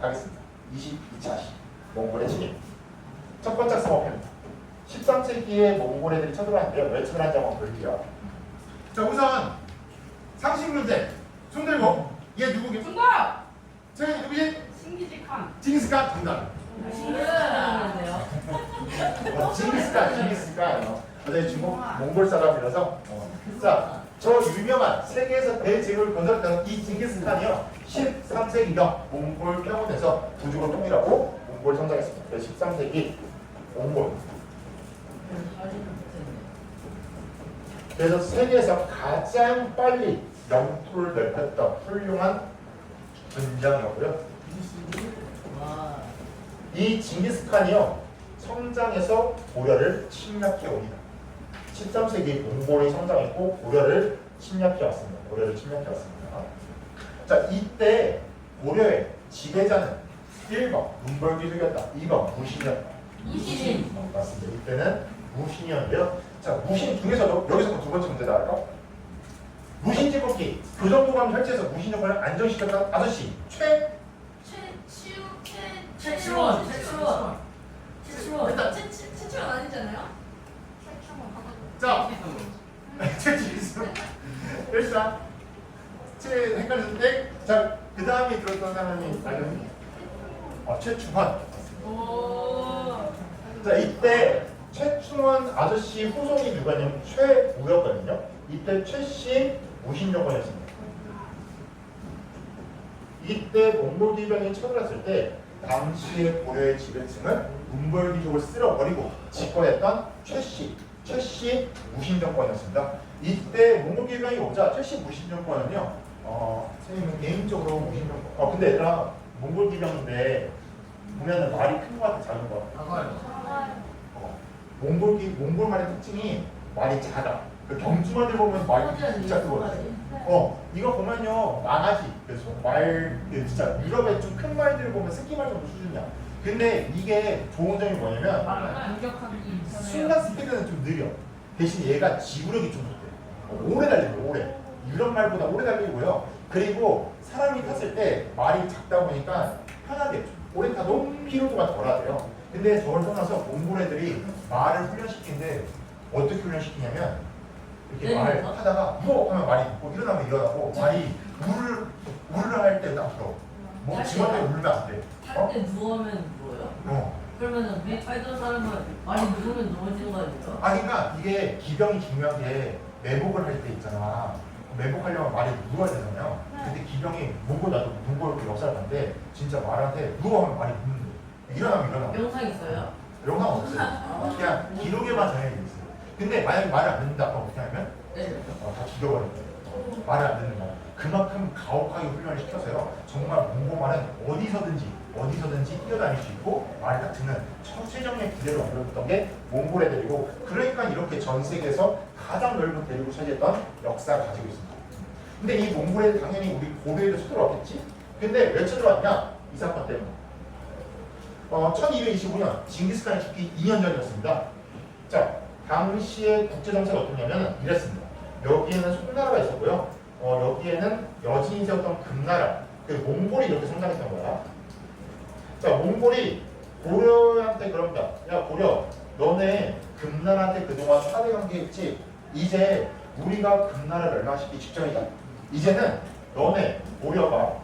가겠습니다. 22차 몽골의 진입. 첫 번째 학습목표입니다. 13세기에 몽골 애들이 쳐들어왔는데요. 왜 쳐들어왔는지 한번 볼게요. 자, 우선 상식 문제. 손 들고. 얘 누구게? 정답! 쟤 누구지? 신기지칸. 징기스칸 정답. 신기지칸인데요. 징기스칸. 어제 중국 몽골 사람이라서. 자, 저 유명한 세계에서 대제국을 건설했던 이 징기스칸이요. 13세기경 몽골 평원에서 부족을 통일하고 몽골 성장했습니다. 그래서 13세기 몽골. 그래서 세계에서 가장 빨리 영토를 넓혔던 훌륭한 군장이었고요. 이 징기스칸이요 성장해서 고려를 침략해 옵니다. 13세기 몽골이 성장했고 고려를 침략해 왔습니다. 자, 이때 고려의 지배자는 1번 문벌기족이었다. 2번 무신이었다. 무신. 맞습니다. 이때는 무신이었는데요. 자, 무신 중에서도 여기서 두 번째 문제 나갈까? 무신 제국기 교정도감 혈제에서 무신 정권을 안정시켰던 5시 최치원. 일단 최초는 아니잖아요? 자, 최치수 일단 헷갈렸는데 자, 그 다음에 들었던 사람이 알겠니? 최충원. 자, 이때 최충원 아저씨 후손이 누가냐면 최우였거든요. 이때 최씨 무신 정권이었습니다. 이때 몽골 기병이 쳐들어왔을 때 당시의 고려의 지배층은 문벌귀족을 쓸어버리고 집권했던 최씨 무신 정권이었습니다. 이때 몽골 기병이 오자 최씨 무신 정권은요. 선생님은 개인적으로 무신 정권. 근데 얘들아 몽골 기병인데 보면은 말이 큰 거 같아, 작은 거 같아? 몽골 말의 특징이 말이 작아. 그 경주마들 보면 말이 진짜 크거든. 이거 보면요 망아지. 그래서 말 진짜 유럽의 좀 큰 말들을 보면 새끼말 정도 수준이야. 근데 이게 좋은 점이 뭐냐면 순간 스피드는 좀 느려. 대신 얘가 지구력이 좀 좋대. 오래 달리고 오래. 유럽 말보다 오래 달리고요. 그리고 사람이 탔을 때 말이 작다 보니까 편하게 오래 타도 피로도가 덜하대요. 근데 저걸 떠나서 몽골 애들이 말을 훈련시키는데 어떻게 훈련시키냐면 이렇게 말 하다가 무어 하면 말이 있고 일어나면 일어나고 말이 울을 할 때 딱 들어. 뭐 지금 때 울면 안 돼. 할 때 누우면 뭐예요? 그러면은 위에 타있던 사람은 많이 누우면 넘어지는 거 아니에요? 그러니까 이게 기병이 중요한 게 매복을 할 때 있잖아. 매복하려면 말이 누워야 되잖아요. 근데 기병이 몽골 역사를 봤는데 진짜 말한테 누워하면 말이 눕는데 일어나면 일어나. 영상 있어요? 영상 없어요. 그냥 기록에만 정해져 있어요. 근데 만약에 말을 안 듣는다 그럼 어떻게 하면? 네. 다 죽여버려요. 말을 안 듣는 거. 그만큼 가혹하게 훈련을 시켜서요. 정말 몽골말은 어디서든지 뛰어다닐 수 있고 말을 딱 듣는 최정예 기대로 만들었던 게 몽골 애들이고, 그러니까 이렇게 전 세계에서 가장 넓은 대륙을 차지했던 역사를 가지고 있습니다. 근데 이 몽골 애들 당연히 우리 고려에도 쳐들어왔겠지? 근데 왜 쳐들어왔냐? 이 사건 때문에. 1225년 징기스칸이 죽기 2년 전이었습니다. 자, 당시의 국제정세가 어떠냐면 이랬습니다. 여기에는 송나라가 있었고요. 여기에는 여진이 세웠던 금나라, 그 몽골이 이렇게 성장했던 거야. 자, 몽골이 고려한테 그럽니다. 야, 고려, 너네 금나라한테 그동안 사대 관계했지? 이제 우리가 금나라를 멸망시키기 직전이다. 이제는 너네 고려가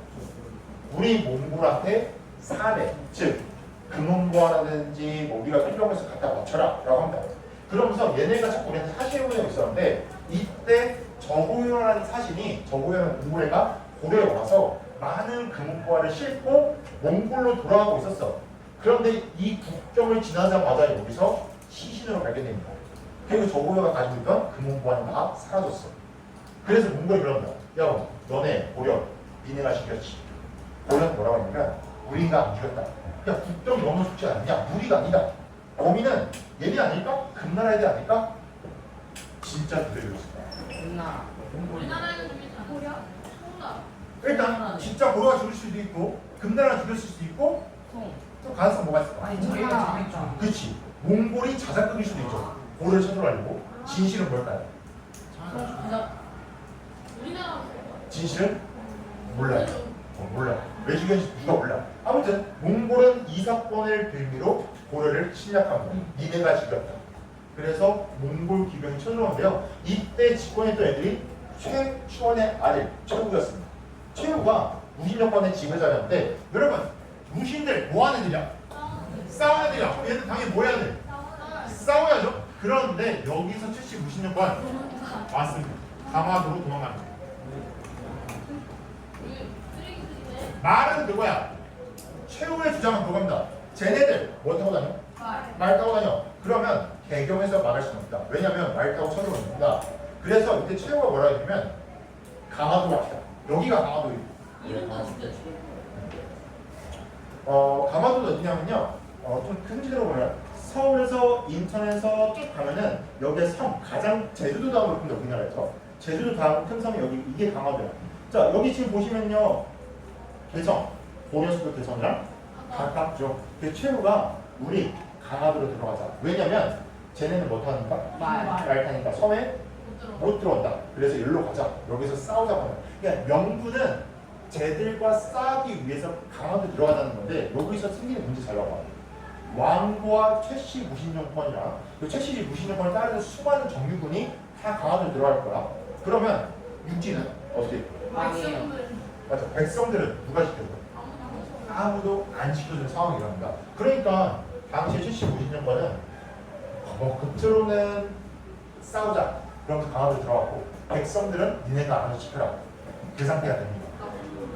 우리 몽골한테 사대, 즉 금은보화라든지 뭐 우리가 필요한 것을 갖다 맞춰라 라고 합니다. 그러면서 얘네가 자꾸 우리한테 사실 보내고 있었는데, 이때 저고요라는 사신이, 저고요는 몽골애가 고려에 와서 많은 금은보화를 싣고 몽골로 돌아가고 있었어. 그런데 이 국경을 지나자마자 여기서 시신으로 발견됩니다. 그리고 저고요가 가지고 있던 금은보화는 다 사라졌어. 그래서 몽골이 그럽니다. 야, 너네 고려 니네가 시켰지. 고려는 뭐라고 하냐면 우리가 안 죽였다. 야, 국경 너무 죽지 않냐? 우리가 아니다. 범인은 얘네 아닐까? 금나라 애들 아닐까? 진짜 그대로였습니다. 금나. 우리나라에는 죽이지 않아. 고려? 송나라. 일단 진짜 고려가 죽을 수도 있고 금나라가 죽였을 수도 있고 또 가능성 뭐가 있을까? 그렇지. 몽골이 자작극일 수도 있죠. 고려를 쳐들어가려고. 진실은 뭘까요? 우리나라. 진실은 몰라요. 몰라요. 왜 죽였는지 누가 몰라. 아무튼 몽골은 이 사건을 빌미로 고려를 침략합니다. 니네가 죽였다. 그래서 몽골 기병이 쳐들어오는데요. 이때 집권했던 애들이 최추원의 아들 최후였습니다. 최후가 무신정권의 지배자였는데 여러분 무신들 뭐 하는 애들이야? 싸우는 애들이야. 얘들 당연히 뭐 해야 돼? 싸워야죠. 그런데 여기서 최씨 무신정권 왔습니다. 강화도로 도망갑니다. 말은 그거야. 최후의 주장은 그겁니다. 쟤네들 뭐 타고 다녀? 말 타고 다녀. 그러면 개경에서 막을 수는 없다. 왜냐면 말 타고 쳐들어옵니다. 그래서 이때 최후가 뭐라 했냐면 강화도 갑시다. 여기가 강화도입니다. 이름도 죽였지. 강화도가 어디냐면요. 좀 큰 지대로 보면 서울에서 인천에서 쭉 가면은 여기에 섬 가장 제주도 다음으로 큽니다. 우리나라에서 제주도 다음 큰 섬이 여기 이게 강화도예요. 자 여기 지금 보시면요. 개성 고려수도 개성이랑 가깝죠. 그 최후가 우리 강화도로 들어가자. 왜냐면 쟤네는 뭐 타니까? 말 타니까 섬에 못 들어온다. 그래서 일로 가자. 여기서 싸우자고 해요. 그러니까 명분은 쟤들과 싸우기 위해서 강화도 들어가자는 건데 여기서 생기는 문제 잘 봐봐. 왕과 최씨 무신정권이랑 그 최씨 무신정권을 따르는 수많은 정유군이 다 강화도에 들어갈 거야. 그러면 육지는 어떻게? 맞아. 백성들은 누가 지켜줘? 아무도 안 지켜주는 상황이랍니다. 그러니까 당시 최씨 무신정권은 끝으로는 싸우자. 그러면서 강화도에 들어갔고 백성들은 니네가 알아서 지켜라. 그 상태가 됩니다.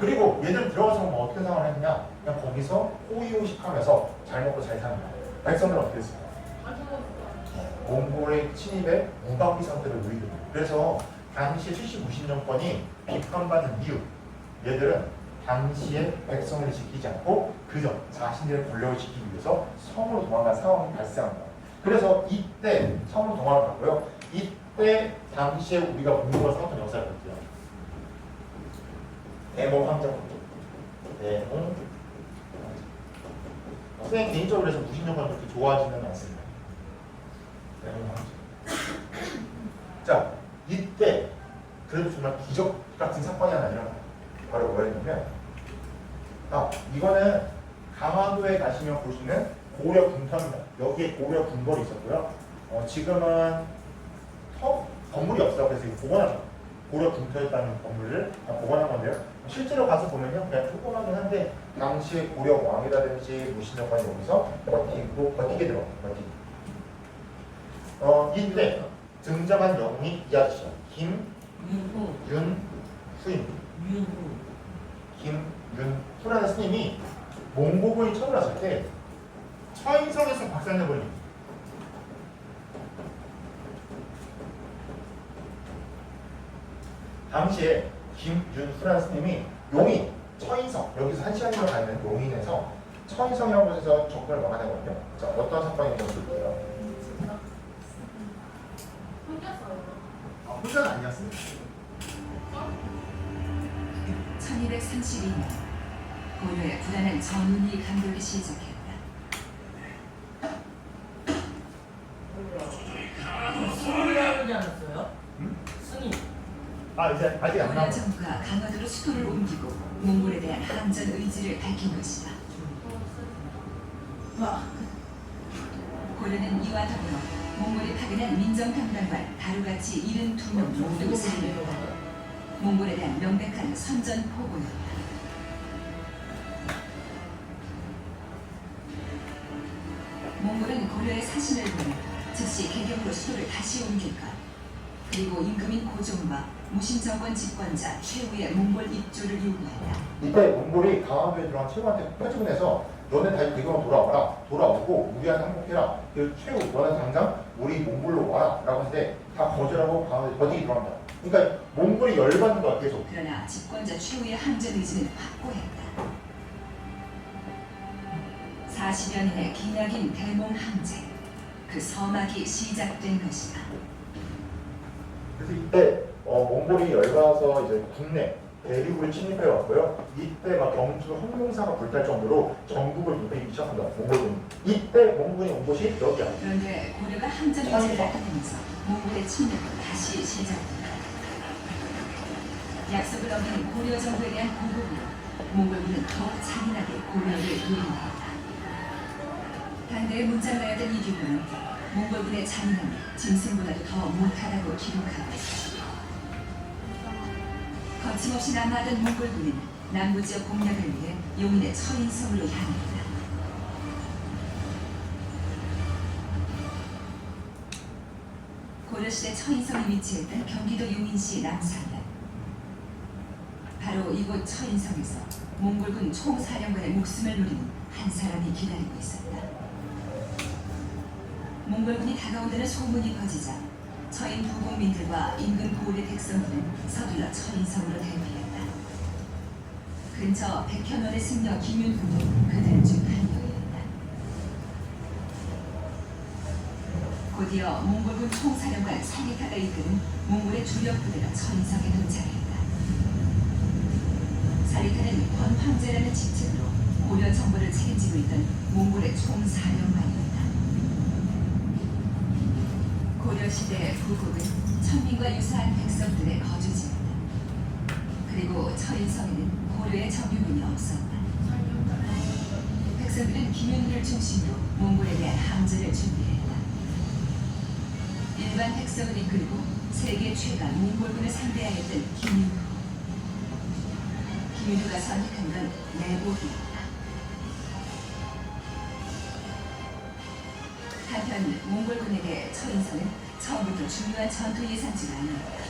그리고 얘들 들어가서 뭐 어떻게 생활을 했냐? 그냥 거기서 호의호식하면서 잘 먹고 잘 사는 거야. 백성들은 어떻게 했을까? 몽골의 침입에 무방비 상태로 놓이게 돼. 그래서 당시 70무신 정권이 비판받는 이유, 얘들은 당시에 백성을 지키지 않고 그저 자신들의 권력을 지키기 위해서 섬으로 도망간 상황이 발생합니다. 그래서 이때 섬으로 도망을 갔고요. 이때 당시에 우리가 몽골과 싸웠던 역사를 볼게요. 대몽 황정부터. 대몽. 선생님 개인적으로 그래서 무신정권을 그렇게 좋아하지는 않습니다. 대몽 황정. 자, 이때 그래도 정말 기적 같은 사건이 하나 일어나요. 바로 뭐였냐면, 이거는 강화도에 가시면 보시는 고려 군터입니다. 여기에 고려 궁궐이 있었고요. 지금은 건물이 없어. 그래서 이거 복원한 거. 고려 궁터였다는 건물을 복원한 건데요. 실제로 가서 보면요, 그냥 조그마긴 한데 당시에 고려 왕이라든지 무신정권이 여기서 버티게 들어. 이때 등장한 영웅이 이 아저씨야. 김윤후입니다. 김윤후라는 스님이 몽고군이 쳐들어왔을 때 처인성에서 박살내버립니다. 당시에 김윤후라는 스님이 용인, 처인성, 여기서 1시간이면 가는 용인에서 처인성이라는 곳에서 적군을 막아내거든요. 자, 어떤 사건인지 볼게요. 혼자는 아니었습니다. 1232년 고려의 불안한 전운이 감돌기 시작했다. 승리하지 않았어요? 응? 승리. 이제 아직 안 고려 나와. 정부가 강화도로 수도를 옮기고 몽골에 대한 항전 의지를 밝힌 것이다. 고려는 이와 더불어 몽골이 파견한 민정탐관관 가루같이 72명 모두 살해했다. 몽골에 대한 명백한 선전포고였다. 몽골은 고려의 사신을 보내 즉시 개경으로 수도를 다시 옮길 것, 그리고 임금인 고종과 무신정권 집권자 최후의 몽골 입주를 요구했다. 이때 몽골이 강화도에 들어간 최후한테 표지문에서 너네 다시 대경으로 돌아와라. 돌아오고 우리한테 항복해라. 그 최후 너는 당장 우리 몽골로 와라. 라고 했는데 다 거절하고 강화도에 버티기 들어갑니다. 그러니까 몽골이 열받는 거야 계속. 그러나 집권자 최후의 항전 의지는 확고했다. 40여 년의 기나긴 대몽 항쟁, 그 서막이 시작된 것이다. 그래서 이때 몽골이 열받아서 이제 국내 대륙을 침입해 왔고요. 이때 막 경주 항공사가 불탈 정도로 전국을 무대기 시작합니다. 몽골군이. 이때 몽골군이 온 곳이 여기야. 그런데 고려가 항전 의지를 나타내면서 몽골의 침략은 다시 시작된다. 약속을 어긴 고려 정부에 대한 보복으로 몽골군은 더 잔인하게 고려를 노린다. 당대의 문장가였던 이규군은 몽골군의 잔인함을 짐승보다도 더 못하다고 기록하고 있다. 거침없이 남하하던 몽골군은 남부지역 공략을 위해 용인의 처인성으로 향했다. 고려시대 처인성이 위치했던 경기도 용인시 남산은 바로 이곳 처인성에서 몽골군 총사령관의 목숨을 노리는 한 사람이 기다리고 있었다. 몽골군이 다가온다는 소문이 퍼지자 처인 부국민들과 인근 고을의 백성들은 서둘러 처인성으로 대피했다. 근처 백현원의 승려 김윤후도 그들 중 한 명이었다. 곧이어 몽골군 총사령관 사니타가 이끄는 몽골의 주력 부대가 처인성에 도착했다. 사리타는 권황제라는 직책으로 고려 정보를 책임지고 있던 몽골의 총사령관이었다. 고려 시대 부국은 천민과 유사한 백성들의 거주지였다. 그리고 처인성에는 고려의 정유군이 없었다. 백성들은 김윤후를 중심으로 몽골에 대한 항전을 준비했다. 일반 백성을 이끌고 세계 최강 몽골군을 상대하였던 김윤후. 김윤후가 선택한 건 내복이었다. 한편 몽골군에게 처인성은 처음부터 중요한 전투 예상지가 아니었다.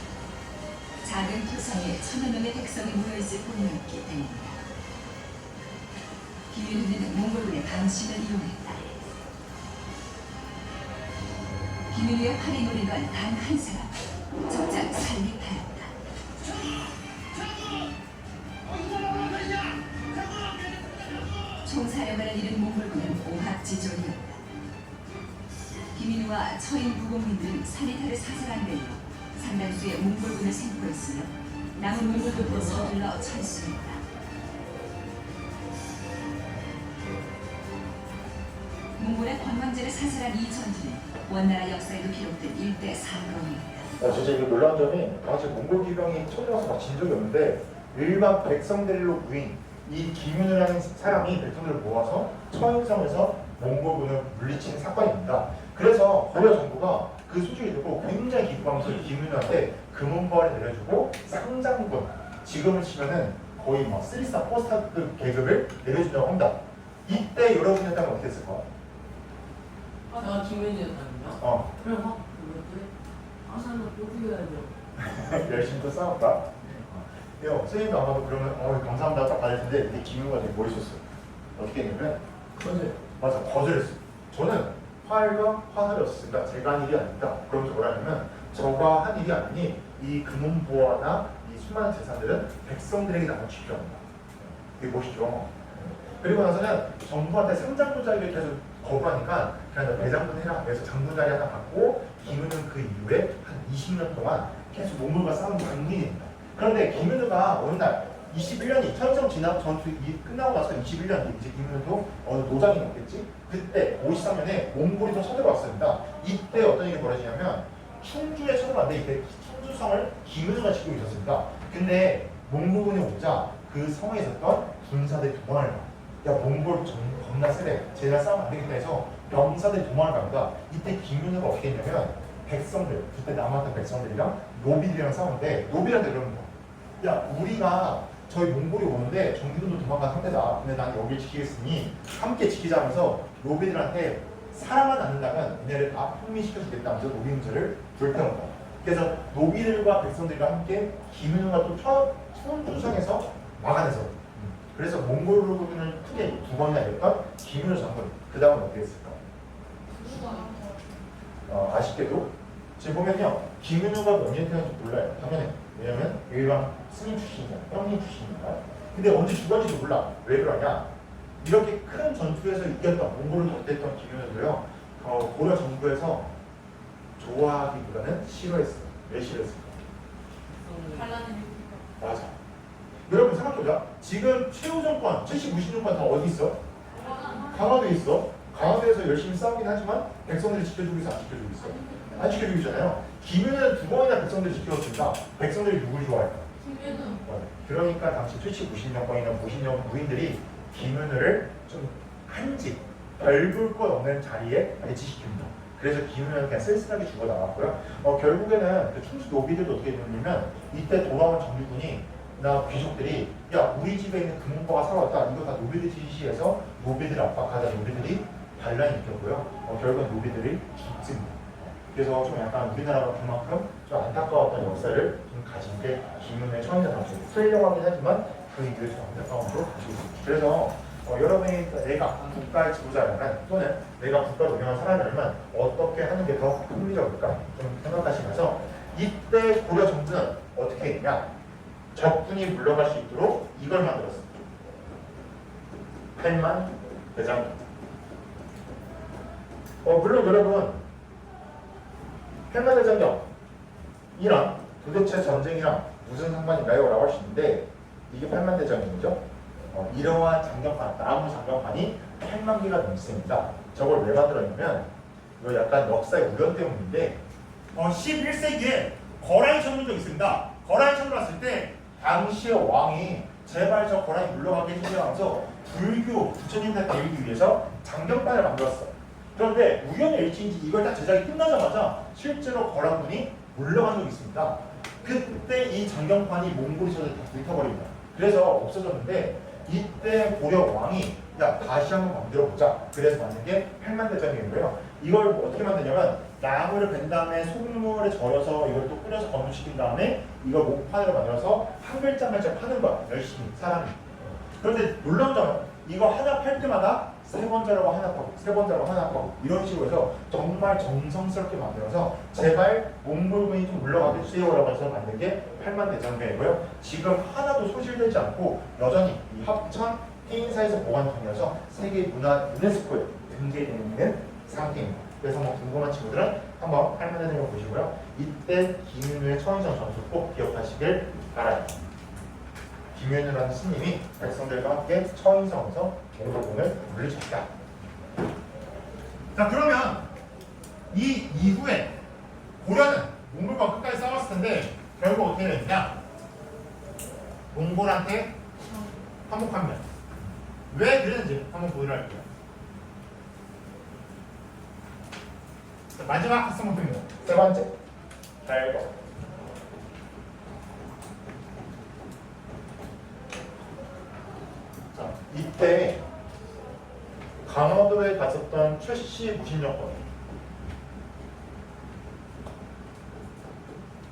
작은 토성에 1000여 명의 백성이 모여있을 뿐이었기 때문이다. 김윤후는 몽골군의 방심을 이용했다. 김윤후의 팔이 노린 건 단 한 사람, 적장 살리파였다. 총사령관을 잃은 몽골군은 오합지졸이었다. 김윤후와 처인 부국민들은 사리타를 사살한 데이로 상당수의 몽골군을 생포했으며 남은 몽골군도 서둘러 철수했다. 몽골의 관광제를 사살한 이 전투는 원나라 역사에도 기록된 일대 사건이었다. 진짜 이거 놀라운 점이 당시 몽골 기병이 쳐들어와서 막 진 적이 없는데 일반 백성들로 구인 이 김윤후라는 사람이 백성들을 모아서 처인성에서 몽골군을 물리친 사건입니다. 그래서 고려 정부가 그 소식을 듣고 굉장히 기뻐하면서 김윤후한테 금은보화를 내려주고 쌍장군, 지금을 치면은 거의 막 3스타, 4스타 계급을 내려준다고 합니다. 이때 여러분이었다면 어떻게 했을까? 제가 김현이었다면요? 그럼 막 뭐였지? 아사는 또 죽여야죠. 열심히 또 싸웠다. 선생님도 아마도 그러면 감사합니다 딱 받을 텐데 근데 김윤후가 되게 멋있었어요. 어떻게 했냐면 맞아, 거절했어요. 저는 화해가 화살이었습니다. 제가 한 일이 아닙니다. 그럼 뭐라 하냐면 저가 한 일이 아니니 이 금은보화나 이 수많은 재산들은 백성들에게 나눠주기로 합니다. 되게 멋있죠. 그리고 나서는 정부한테 상장군 자리를 계속 거부하니까 그냥 대장군 해라. 그래서 장군 자리 하나 받고 김윤후는 그 이후에 한 20년 동안 계속 몽골과 싸운 장군입니다. 그런데 김윤후가 어느 날 21년이 천성 진압 전투 끝나고 나서 21년 이제 김윤후도 노장이 넘겠지? 그때 53년에 몽골이 더 쳐들어왔습니다. 이때 어떤 일이 벌어지냐면 충주에 쳐들어왔는데 이때 충주성을 김윤후가 지키고 있었습니다. 근데 몽골군이 오자 그 성에 있었던 군사들이 도망을 가. 야 몽골 겁나 세대. 쟤네랑 싸우면 안 되겠다 해서 병사들이 도망을 갑니다. 이때 김윤후가 어떻게 했냐면 백성들, 그때 남았던 백성들이랑 노비들이랑 싸우는데 노비한테 그러는 거야. 야 우리가 저희 몽골이 오는데 정규군도 도망간 상태다. 근데 난 여길 지키겠으니 함께 지키자면서 노비들한테 살아만 않는다면 얘네를 다 폭민시켜주겠다면서 노비 문제를 불태운다. 그래서 노비들과 백성들과 함께 김윤후가 또 천주성에서 막아내서 그래서 몽골군을 크게 2번이나 이겼던 김윤후 장군. 그 다음은 어떻게 했을까? 아쉽게도 지금 보면요 김윤후가 몇 년에 태어난지 몰라요. 당연히. 왜냐면 일반 승인 출신이잖아. 형님 출신이니까. 근데 언제 죽었는지도 몰라. 왜 그러냐? 이렇게 큰 전투에서 이겼던 몽골을 격퇴했던 김윤후도요 고려 정부에서 좋아하기보다는 싫어했어요. 왜 싫어했을까? 맞아. 여러분 생각해보자. 지금 최후 정권, 79정권 다 어디 있어? 강화도에 있어. 강화도에서 열심히 싸우긴 하지만 백성들을 지켜주고 있어? 안 지켜주고 있어? 안 지켜주고 있잖아요. 김윤후는 2번이나 백성들을 지켜줬습니다. 백성들이 누굴 좋아할까? 김윤우. 그러니까 당시 70무신정권이나 무신정 무인들이 김윤우를 좀 한지 별볼 것 없는 자리에 배치시킵니다. 그래서 김윤우는 그냥 쓸쓸하게 죽어 나갔고요. 결국에는 그 충주 노비들도 어떻게 됐냐면 이때 돌아온 정규군이 나 귀족들이 야 우리 집에 있는 금은보가 살아왔다. 이거 다 노비들 지시해서 노비들 압박하자 노비들이 반란이 일으켰고요. 결국은 노비들이 죽습니다. 그래서 좀 약간 우리나라가 그만큼 좀 안타까웠던 역사를 좀 가진 게 김윤우의 처음이라 당시 틀리려고 하긴 하지만 그 이유를 좀 안타까움으로 가지고 있습니다. 그래서 여러분이 내가 국가의 지도자라면 또는 내가 국가를 운영하는 사람이라면 어떻게 하는 게 더 합리적일까 좀 생각하시면서 이때 고려 정부는 어떻게 했냐 적군이 물러갈 수 있도록 이걸 만들었습니다. 팔만 대장경. 물론 여러분 팔만 대장경이랑 도대체 전쟁이랑 무슨 상관인가요? 라고 할 수 있는데 이게 팔만 대장경이죠. 이러한 장경판, 나무 장경판이 8만 개가 넘습니다. 저걸 왜 만들었냐면 이거 약간 역사의 우연 때문인데 11세기에 거란이 쳐본 적이 있습니다. 거란이 쳐들어왔을 때 당시의 왕이 제발 저 거란이 물러가게 해주세요 하면서 불교 부처님한테 배우기 위해서 장경판을 만들었어요. 그런데 우연의 일치인지 이걸 딱 제작이 끝나자마자 실제로 거란군이 물러간 적이 있습니다. 그때 이 장경판이 몽골에서 다 불타버립니다. 그래서 없어졌는데 이때 고려 왕이 야 다시 한번 만들어보자. 그래서 만든 게 팔만대장경이고요. 이걸 어떻게 만드냐면 나무를 벤 다음에 소금물에 절여서 이걸 또 끓여서 건조시킨 다음에 이걸 목판으로 만들어서 한 글자 한 글자 파는 거야. 열심히 사람이. 그런데 놀라운 점은 이거 하나 팔 때마다 세 번째라고 하나 파고 세 번째라고 하나 파고 이런 식으로 해서 정말 정성스럽게 만들어서 제발 몽골군이 좀 물러가게 해주세요라고 해서 만든 게 팔만대장경이고요. 지금 하나도 소실되지 않고 여전히 이 합천 해인사에서 보관 중이어서 세계문화 유네스코에 등재되어 있는 상태입니다. 그래서 뭐 궁금한 친구들은 한번 팔만대장경 보시고요. 이때 김윤우의 처인성 전술 꼭 기억하시길 바라요. 김윤우라는 스님이 백성들과 함께 처인성에서 몽골군을 물리쳤다. 자 그러면 이 이후에 고려는 몽골과 끝까지 싸웠을 텐데 결국 어떻게 됐냐? 몽골한테 항복합니다. 왜 그랬는지 한번 보도록 할게요. 자, 마지막 학생문입니다. 세 번째. 잘 읽어. 자, 이때 강화도에 갔었던 최씨 무신정권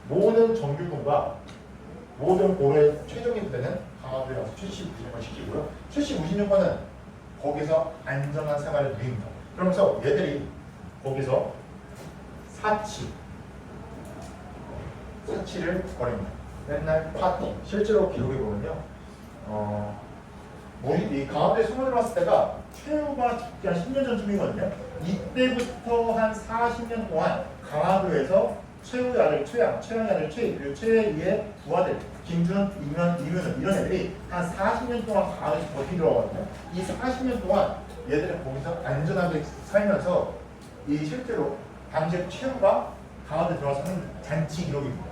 모든 정규군과 모든 고려의 최종의 부대는 강화도에 가서 최씨 무신정권을 시키고요. 최씨 무신정권은 거기서 안전한 생활을 누립니다. 그러면서 얘들이 거기서 사치를 벌입니다. 맨날 파티. 실제로 기록해 보면요. 이 강화도에 숨어 들어왔을 때가 최후가 죽기 한 10년 전쯤이거든요. 이때부터 한 40년 동안 강화도에서 최후의 아들 최양의 아들 그리고 최의 부하들 김준원, 이면은 이런 애들이 한 40년 동안 강화도에서 버티 들어가거든요. 이 40년 동안 얘들은 거기서 안전하게 살면서 이 실제로 당시 최후가 강화도에 들어와서 하는 잔치 기록입니다.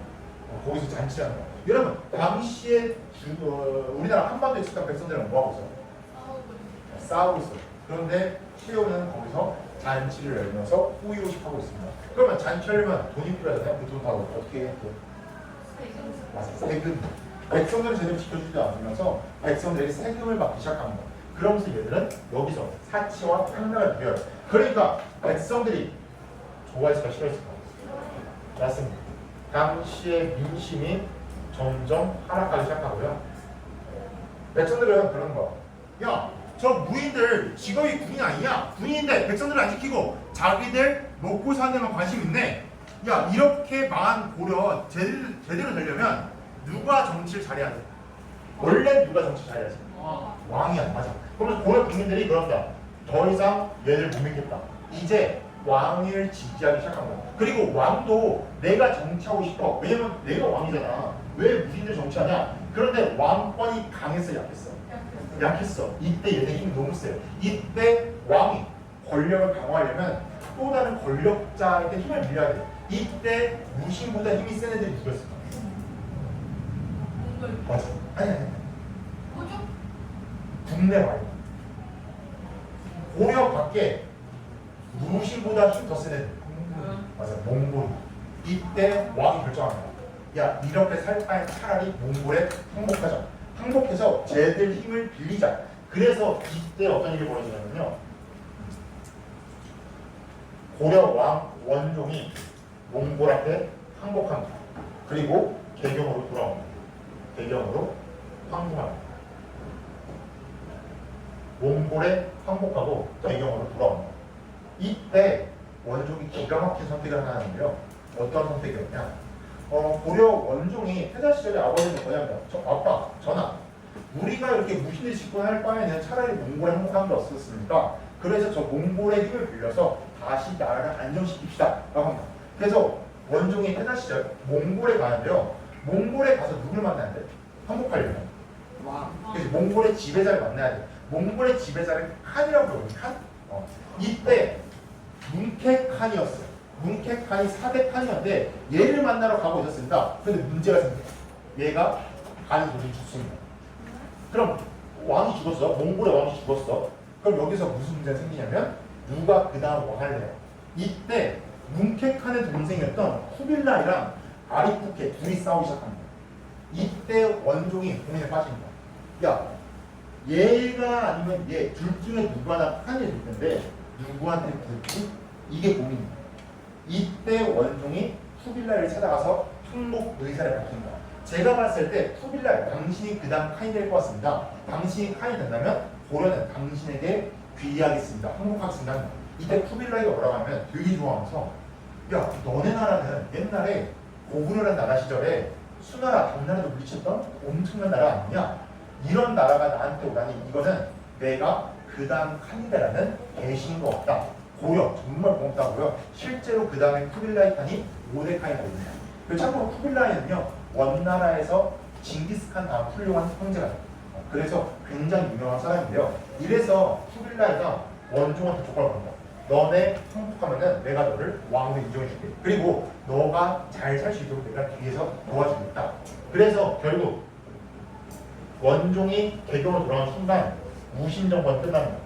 거기서 잔치하는 거. 여러분 당시에 우리나라 한반도에 있었던 백성들은 뭐하고 있어요? 싸우고 있어요. 그런데 최후는 거기서 잔치를 열면서 호의호식하고 있습니다. 그러면 잔치하려면 돈이 필요하잖아요. 그 돈 다 어떻게 해요? 맞아요. 세금. 백성들은 제대로 지켜주지 않으면서 백성들이 세금을 받기 시작합니다. 그러면서 얘들은 여기서 사치와 탕락을 누려요. 그러니까 백성들이 좋아했을까 싫어했을까? 맞습니다. 당시의 민심이 점점 하락하기 시작하고요. 백성들은 그런 거. 야, 저 무인들 직업이 군인 아니냐? 군인인데 백성들을 안 지키고 자기들 먹고 사는 데만 관심 있네. 야, 이렇게 망한 고려 제대로 되려면 누가 정치를 잘해야 돼? 원래 누가 정치 잘해야지? 왕이야, 맞아. 그러면 고려 국민들이 그런다. 더 이상 얘를 못 믿겠다. 이제 왕을 지지하기 시작한 거야. 그리고 왕도 내가 정치하고 싶어. 왜냐면 내가 왕이잖아. 왜 무신들 정치하냐? 그런데 왕권이 강했어, 약했어? 약했어. 이때 얘네 힘이 너무 세요. 이때 왕이 권력을 강화하려면 또 다른 권력자에게 힘을 빌려야 돼. 이때 무신보다 힘이 센 애들이 누구였을까? 몽골. 맞아. 아니. 뭐죠? 국내 말고. 고려 밖에 무신보다 힘 더 센 애들. 맞아. 몽골. 이때 왕이 결정합니다. 야, 이렇게 살 바에 차라리 몽골에 항복하자. 항복해서 쟤들 힘을 빌리자. 그래서 이때 어떤 일이 벌어지냐면요. 고려 왕 원종이 몽골한테 항복합니다. 그리고 개경으로 돌아옵니다. 개경으로 항복합니다. 몽골에 항복하고 개경으로 돌아옵니다. 이때 원종이 기가 막힌 선택을 하나 하는데요. 어떤 선택이었냐? 고려 원종이 태자 시절에 아버지는 뭐냐면 아빠, 전하, 우리가 이렇게 무신을 짓고 할 바에는 차라리 몽골에 항복하는 게 어떻습니까? 그래서 저 몽골의 힘을 빌려서 다시 나라를 안정시킵시다 라고 합니다. 그래서 원종이 태자 시절 몽골에 가는데요. 몽골에 가서 누굴 만나야 돼? 항복하려면. 그래서 몽골의 지배자를 만나야 돼. 몽골의 지배자를 칸이라고 부르거든요. 칸? 이때 뭉케칸이었어요. 뭉케칸이 4대 칸이었는데 얘를 만나러 가고 있었습니다. 그런데 문제가 생겨요. 얘가 가는 도중에 죽습니다. 그럼 왕이 죽었어. 몽골의 왕이 죽었어. 그럼 여기서 무슨 문제가 생기냐면 누가 그 다음 왕을 해요. 이때 뭉케칸의 동생이었던 쿠빌라이랑 아리쿠케 둘이 싸우기 시작합니다. 이때 원종이 고민에 빠집니다. 야, 얘가 아니면 얘 둘 중에 누구 하나 칸이 될 텐데 누구한테 붙을지 이게 고민입니다. 이때 원종이 쿠빌라이를 찾아가서 항복 의사를 밝힙니다. 제가 봤을 때 쿠빌라이, 당신이 그 다음 칸이 될 것 같습니다. 당신이 칸이 된다면 고려는 당신에게 귀의하겠습니다. 항복하겠습니다. 이때 쿠빌라이가 뭐라고 하면 되게 좋아하면서 야, 너네 나라는 옛날에 고구려라는 나라 시절에 수나라, 당나라도 물리쳤던 엄청난 나라 아니냐? 이런 나라가 나한테 오다니 이거는 내가 그 다음 칸이다라는 계신 것 같다. 고려 정말 고맙다고요. 실제로 그 다음에 쿠빌라이 칸이 5대 칸이 됩니다. 참고로 쿠빌라이는요 원나라에서 징기스칸 다음 훌륭한 형제가 돼요. 그래서 굉장히 유명한 사람인데요. 이래서 쿠빌라이가 원종한테 조건을 겁니다. 너네 항복하면은 내가 너를 왕으로 인정해줄게. 그리고 너가 잘 살 수 있도록 내가 뒤에서 도와주겠다. 그래서 결국 원종이 개경으로 돌아온 순간 무신정권 끝납니다.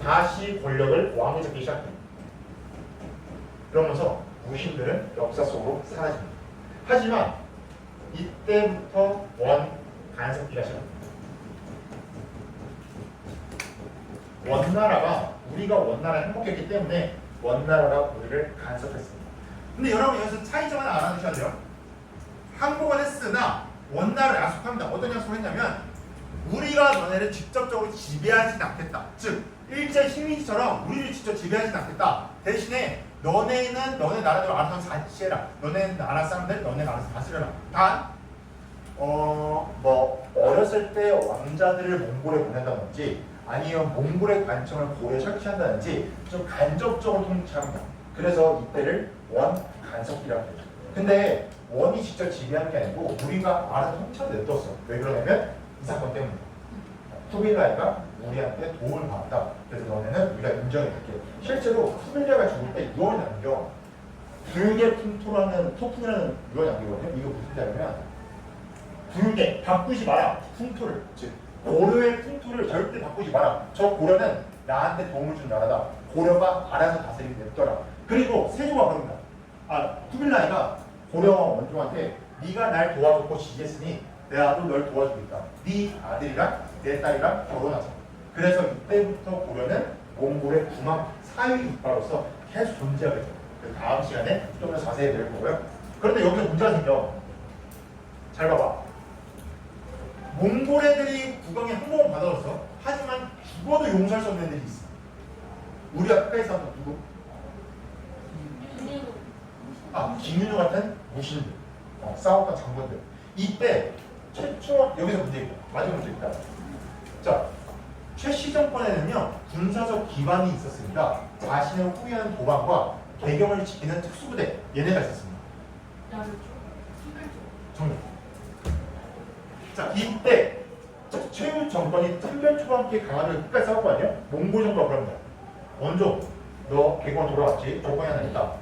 다시 권력을 왕이 잡기 시작합니다. 그러면서 무신들은 역사 속으로 사라집니다. 하지만 이때부터 원 간섭기가 시작합니다. 원나라가 우리가 원나라에 행복했기 때문에 원나라가 우리를 간섭했습니다. 근데 여러분 여기서 차이점 하나 알아두셔야 돼요. 항복은 했으나 원나라를 약속합니다. 어떤 약속을 했냐면 우리가 너네를 직접적으로 지배하진 않겠다. 즉 일제 식민지처럼 우리를 직접 지배하진 않겠다. 대신에 너네는 너네 나라대로 알아서 자치해라. 너네 나라 사람들 너네 나라에서 다스려라. 단 어렸을 때 왕자들을 몽골에 보낸다든지 아니면 몽골의 관청을 고려에 설치한다든지 좀 간접적으로 통치합니다. 그래서 이때를 원 간섭기라고 해요. 근데 원이 직접 지배하는 게 아니고 우리가 알아서 통치하는 데 냅뒀어. 왜 그러냐면 이 사건 때문에 쿠빌라이가 우리한테 도움을 받았다. 그래서 너네는 우리가 인정해줄게. 실제로 쿠빌라이가 죽을 때 유언을 남겨. 불개 풍토라는 토풍이라는 유언을 남기거든요. 이거 무슨 뜻이냐면 불개 바꾸지 마라. 풍토를 즉 고려의 풍토를 절대 바꾸지 마라. 저 고려는 나한테 도움을 준 나라다. 고려가 알아서 다스리게 냅둬라. 그리고 세조가 그럽니다. 쿠빌라이가 고려 원종한테 네가 날 도와줬고 지지했으니 내가 널 도와주겠다. 네 아들이랑 내 딸이랑 결혼하자. 그래서 이때부터 고려는 몽골의 궁합 사위 이파로서 계속 존재하게 돼요. 다음 시간에 좀 더 자세히 배울 거고요. 그런데 여기서 문제가 생겨. 잘 봐봐. 몽골 애들이 국왕의 항복을 받아줬어. 하지만 죽어도 용서할 수 없는 애들이 있어. 우리가 끝까지 싸웠던 누구? 김윤호 같은 무신들, 싸웠던 장군들. 이때 최초 여기서 문제 있고 마지막 문제 있다. 자, 최씨 정권에는요 군사적 기반이 있었습니다. 자신을 후위하는 도방과 개경을 지키는 특수부대 얘네가 있었습니다. 정답. 자, 이때 최후 정권이 참별초와 함께 강화를 끝까지 싸울 거 아니에요? 몽골 정부가 그럽니다. 원종, 너 개경 돌아왔지? 조건이 하나 있다.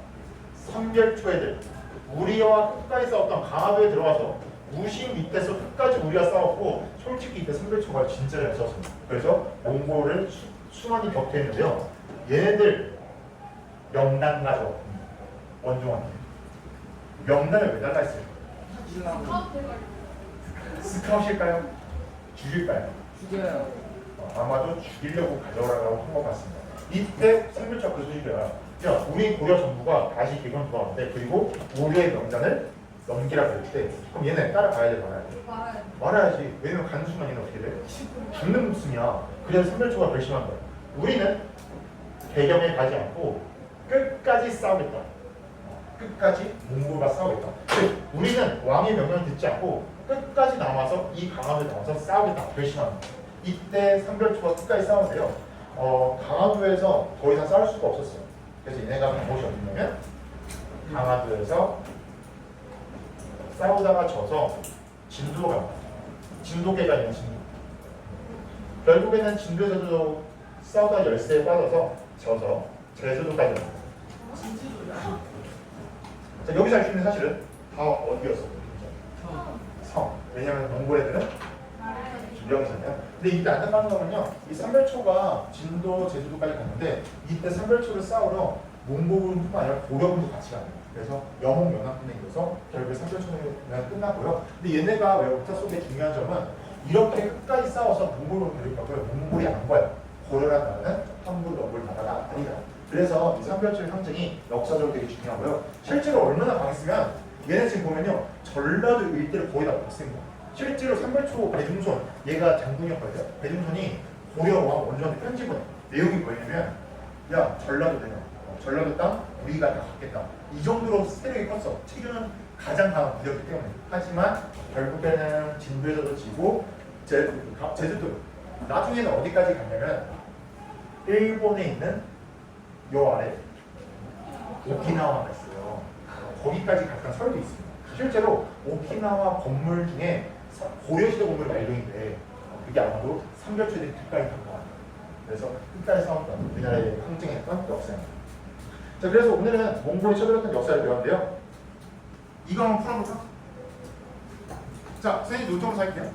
삼별초 애들, 우리와 끝까지 싸웠던 강화도에 들어가서 무심 이때서 끝까지 우리가 싸웠고 솔직히 이때 선별초가 진짜 잘 싸웠습니다. 그래서 몽골을 수많이 격퇴했는데요. 얘네들 명단가죠. 원종한테 명단을 왜 달라 했어요? 스카우트 대가리. 스카웃일까요? 죽일까요? 죽여요. 아마도 죽이려고 가져오라고 한 것 같습니다. 이때 선별초가 그 소식이야. 야, 우리 고려 정부가 다시 개경 들어왔는데 그리고 우리의 명단을 넘기라 그럴 때 그럼 얘네 따라가야 돼 말아야 돼? 말아요. 말아야지. 왜냐면 가는 순간 얘는 어떻게 돼? 죽는 목숨이야. 그래서 선별초가 결심한 거야. 우리는 개경에 가지 않고 끝까지 싸우겠다. 끝까지 몽골과 싸우겠다. 즉 우리는 왕의 명령을 듣지 않고 끝까지 남아서 이 강화도에 남아서 싸우겠다. 결심한 거야. 이때 선별초가 끝까지 싸우는데요. 강화도에서 더 이상 싸울 수가 없었어요. 그래서 얘네가 간 곳이 어디냐면 강화도에서 싸우다가 져서 진도로 갑니다. 진도계가 있는 진도. 결국에는 진도에서도 싸우다 열세에 빠져서 져서 제주도까지 갑니다. 자, 여기서 알 수 있는 사실은 다 어디였어? 성. 왜냐하면 몽골 애들은 유령선이야. 근데 이때 안타까운 거는요, 이 선별초가 진도, 제주도까지 갔는데 이때 선별초를 싸우러 몽골뿐만 아니라 고려군도 같이 가요. 그래서 영웅연합군에 이어서 결국에 선별초는 끝났고요. 근데 얘네가 왜 역사 속의 중요한 점은 이렇게 끝까지 싸워서 몽골을 데려가고요. 몽골이 안 거예요. 고려란 나라는 함부로 넘볼 나라가 아니다. 그래서 이 선별초의 상징이 역사적으로 되게 중요하고요. 실제로 얼마나 강했으면 얘네 지금 보면요, 전라도 일대를 거의 다 먹습니다. 실제로 선별초 배중손, 얘가 장군이었거든요. 배중손이 고려왕 원조한테 편지 보내. 내용이 뭐냐면, 야 전라도 내놔. 전라도 땅 우리가 다 갖겠다. 이 정도로 세력이 컸어. 체교는 가장 강한 부대였기 때문에. 하지만 결국에는 진도에서도 지고 제주도. 나중에는 어디까지 갔냐면 일본에 있는 요 아래 오키나와가 있어요. 거기까지 갔던 설도 있습니다. 실제로 오키나와 건물 중에 고려시대 건물이 발견인데 그게 아마도 선별초들이 끝까지 간 것 같아요. 그래서 끝까지 싸웠던 우리나라에 항쟁했던 역사입니다. 자, 그래서 오늘은 몽골이 쳐들었던 역사를 배웠는데요. 이거 한번 풀어볼까? 자, 선생님 노트북 살게요.